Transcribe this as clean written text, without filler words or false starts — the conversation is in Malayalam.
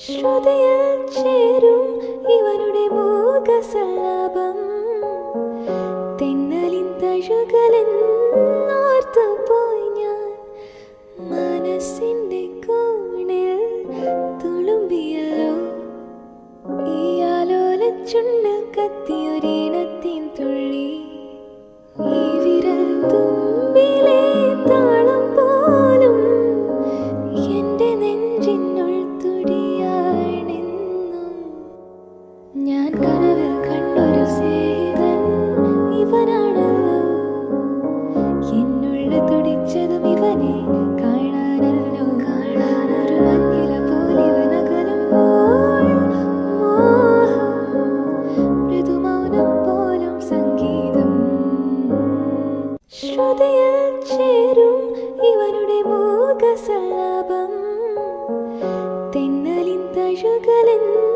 ശ്രുതിയിൽ ചേരും ഇവനുടെ മൂകസല്ലാപം തെന്നലിൻ തഴുകലെന്നോർത്തുപോയി ഞാൻ മനസ്സിൻ്റെ കോണിൽ തുളുമ്പിയല്ലോ ഈ ആലോല ചുണ്ടിൽ കത്തിയൊരീണത്തിൻ തുള്ളി ഈ വിരൽ തുമ്പിലെ താളം പോലും എൻ്റെ നെഞ്ചിനുൾ തുടിയാണെന്നും ഞാൻ കനവിൽ കണ്ടൊരു സ്നേഹിതൻ ഇവനാണല്ലോ എന്നുള്ളിൽ തുടിച്ചതും ഇവനെ കാണാനല്ലോ കാണാനൊരു മഞ്ഞില പോലിവനകലുമ്പോൾ മോഹം മൃദുമൗനം പോലും സംഗീതം ശ്രുതിയിൽ ചേരും ഇവനുടെ മൂകസല്ലാപം തെന്നലിൻ തഴുകലെന്നോ